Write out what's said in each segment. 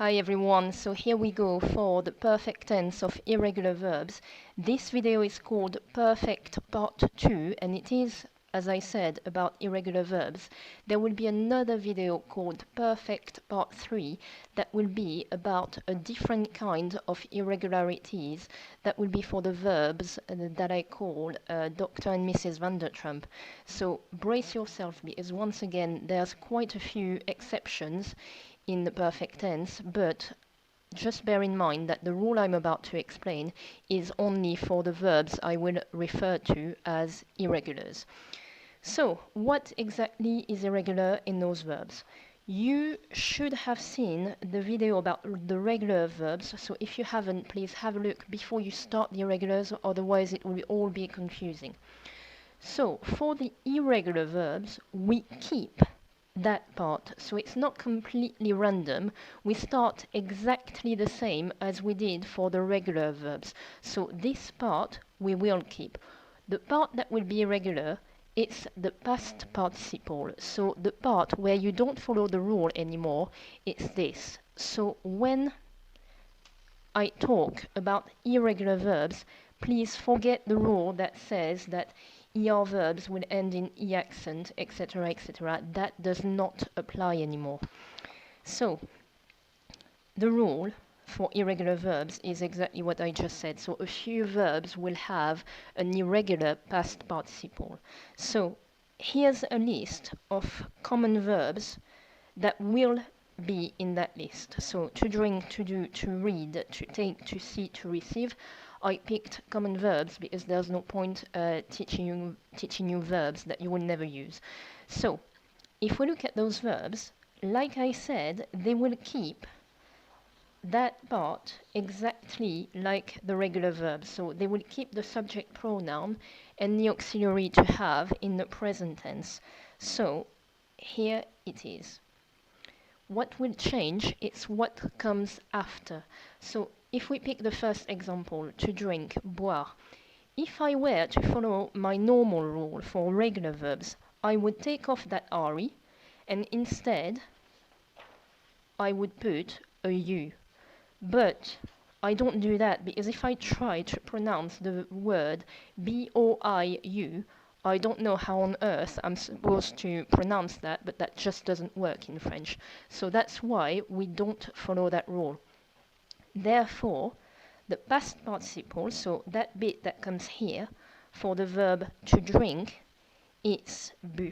Hi everyone, so here we go for the perfect tense of irregular verbs. This video is called Perfect Part 2 and it is, as I said, about irregular verbs. There will be another video called Perfect Part 3 that will be about a different kind of irregularities that will be for the verbs that I call Dr. and Mrs. Vandertrump. So brace yourself because once again there's quite a few exceptions in the perfect tense, but just bear in mind that the rule I'm about to explain is only for the verbs I will refer to as irregulars. So, what exactly is irregular in those verbs? You should have seen the video about the regular verbs, so if you haven't, please have a look before you start the irregulars, otherwise it will all be confusing. So, for the irregular verbs, we keep that part, so it's not completely random. We start exactly the same as we did for the regular verbs. So this part we will keep. The part that will be irregular, it's the past participle. So the part where you don't follow the rule anymore, it's this. So when I talk about irregular verbs, please forget the rule that says that ER verbs will end in E accent, etc., etc. That does not apply anymore. So, the rule for irregular verbs is exactly what I just said. So, a few verbs will have an irregular past participle. So, here's a list of common verbs that will be in that list. So, to drink, to do, to read, to take, to see, to receive. I picked common verbs because there's no point teaching you verbs that you will never use. So, if we look at those verbs, like I said, they will keep that part exactly like the regular verbs. So they will keep the subject pronoun and the auxiliary to have in the present tense. So here it is. What will change is what comes after. So if we pick the first example, to drink, boire, if I were to follow my normal rule for regular verbs, I would take off that RE and instead I would put a U. But I don't do that because if I try to pronounce the word B-O-I-U, I don't know how on earth I'm supposed to pronounce that, but that just doesn't work in French. So that's why we don't follow that rule. Therefore, the past participle, so that bit that comes here, for the verb to drink, it's bu.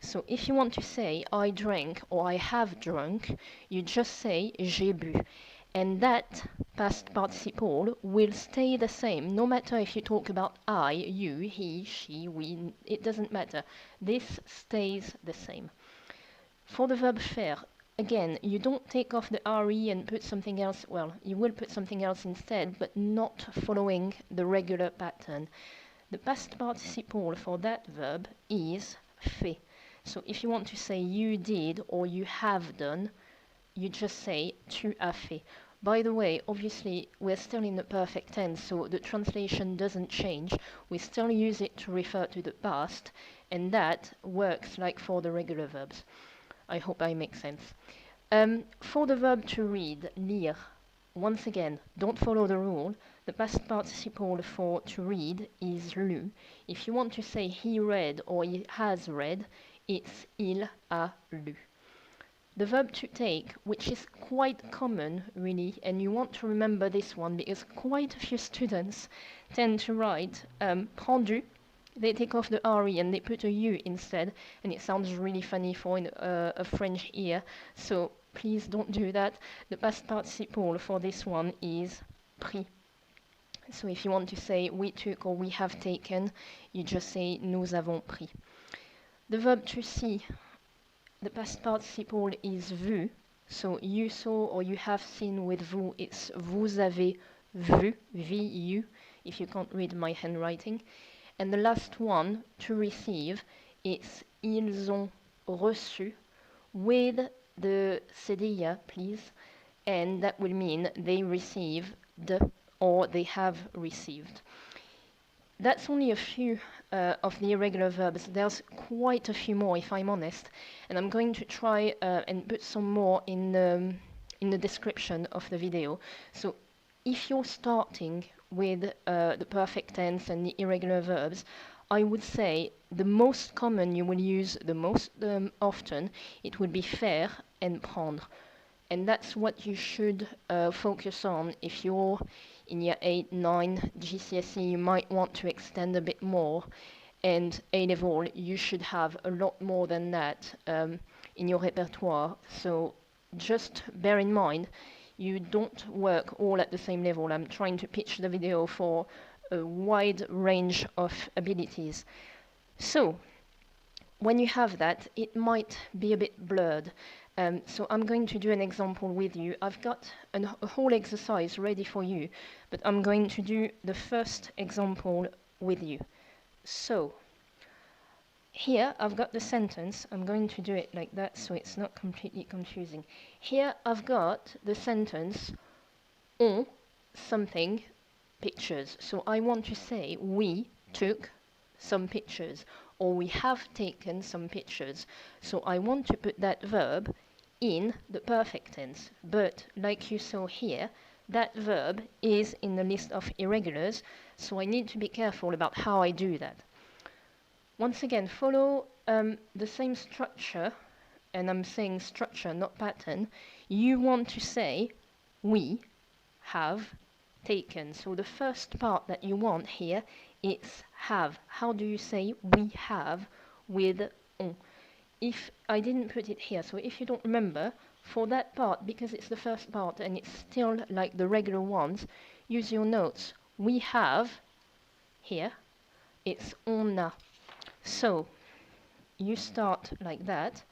So if you want to say I drank or I have drunk, you just say j'ai bu. And that past participle will stay the same, no matter if you talk about I, you, he, she, we, it doesn't matter. This stays the same. For the verb faire, again, you don't take off the RE and put something else, well, you will put something else instead, but not following the regular pattern. The past participle for that verb is fait. So if you want to say you did or you have done, you just say tu as fait. By the way, obviously, we're still in the perfect tense, so the translation doesn't change. We still use it to refer to the past, and that works like for the regular verbs. I hope I make sense. For the verb to read, lire, once again, don't follow the rule. The past participle for to read is lu. If you want to say he read or he has read, it's il a lu. The verb to take, which is quite common, really, and you want to remember this one because quite a few students tend to write prendu. They take off the RE and they put a U instead, and it sounds really funny for a French ear, so please don't do that. The past participle for this one is pris. So if you want to say we took or we have taken, you just say nous avons pris. The verb to see, the past participle is vu, so you saw or you have seen with vous, it's vous avez vu, V-U, if you can't read my handwriting. And the last one, to receive, it's ils ont reçu, with the cedilla, please, and that will mean they received or they have received. That's only a few of the irregular verbs. There's quite a few more, if I'm honest, and I'm going to try and put some more in in the description of the video. So if you're starting with the perfect tense and the irregular verbs, I would say the most common you will use the most often, it would be faire and prendre. And that's what you should focus on if you're in year 8, 9, GCSE. You might want to extend a bit more. And A-level, you should have a lot more than that in your repertoire. So just bear in mind, you don't work all at the same level. I'm trying to pitch the video for a wide range of abilities. So when you have that, it might be a bit blurred. So I'm going to do an example with you. I've got a whole exercise ready for you, but I'm going to do the first example with you. So here I've got the sentence. I'm going to do it like that so it's not completely confusing. Here I've got the sentence on something pictures. So I want to say we took some pictures, or we have taken some pictures. So I want to put that verb in the perfect tense. But like you saw here, that verb is in the list of irregulars, so I need to be careful about how I do that. Once again, follow the same structure, and I'm saying structure, not pattern. You want to say we have taken. So the first part that you want here is have. How do you say we have with on? If I didn't put it here, so if you don't remember, for that part, because it's the first part and it's still like the regular ones, use your notes. We have here, it's on a. So you start like that,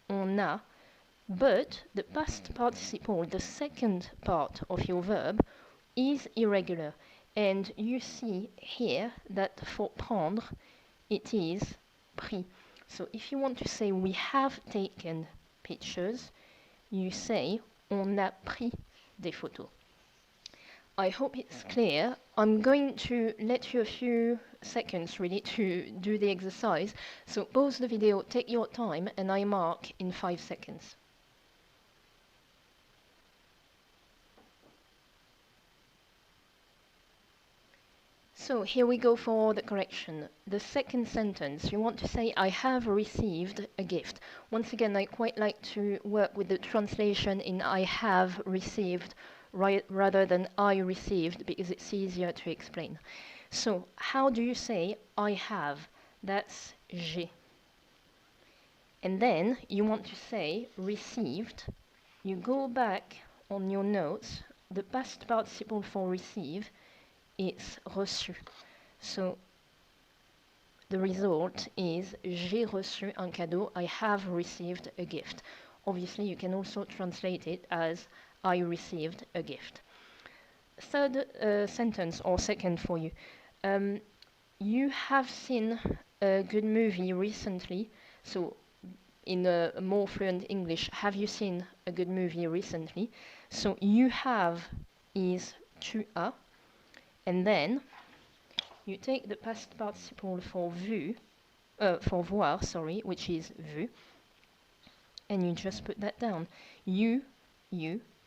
on a, but the past participle, the second part of your verb, is irregular. And you see here that for prendre, it is pris. So if you want to say we have taken pictures, you say on a pris des photos. I hope it's clear. I'm going to let you a few seconds really to do the exercise. So pause the video, take your time, and I mark in 5 seconds. So here we go for the correction. The second sentence, you want to say, I have received a gift. Once again, I quite like to work with the translation in I have received rather than I received, because it's easier to explain. So how do you say I have? That's j'ai. And then you want to say received. You go back on your notes. The past participle for receive, it's reçu. So the result is j'ai reçu un cadeau. I have received a gift. Obviously, you can also translate it as I received a gift. Third sentence, or second for you. You have seen a good movie recently. So in a more fluent English, have you seen a good movie recently? So you have is tu as. And then you take the past participle for for voir, sorry, which is vu, and you just put that down. You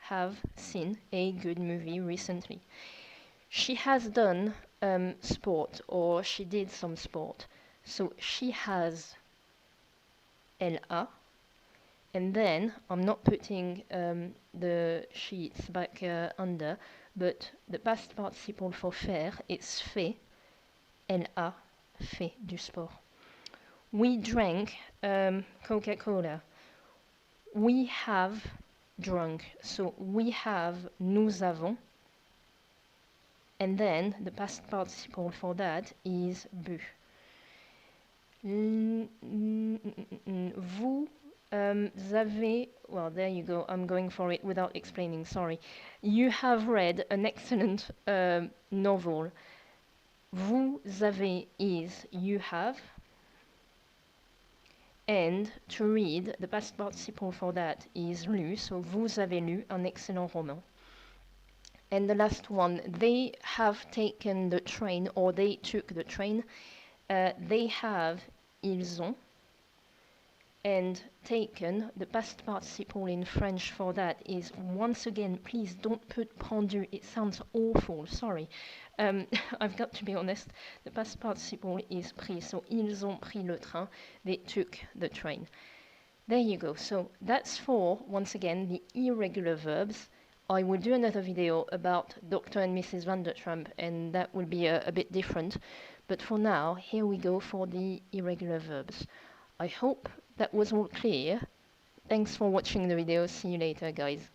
have seen a good movie recently. She has done sport, or she did some sport. So she has, elle a, and then I'm not putting the sheets back under, but the past participle for faire, it's fait. Elle a fait du sport. We drank Coca-Cola. We have drunk. So we have, nous avons. And then the past participle for that is bu. Vous avez, well, there you go. I'm going for it without explaining, sorry. You have read an excellent novel. Vous avez is you have. And to read, the past participle for that is lu. So vous avez lu un excellent roman. And the last one, they have taken the train, or they took the train. They have, ils ont. and taken. The past participle in French for that is, once again, please don't put pendu, it sounds awful, sorry. I've got to be honest, the past participle is pris, so ils ont pris le train, they took the train. There you go, so that's for, once again, the irregular verbs. I will do another video about Dr. and Mrs. Van der Trump, and that will be a bit different. But for now, here we go for the irregular verbs. I hope that was all clear. Thanks for watching the video. See you later, guys.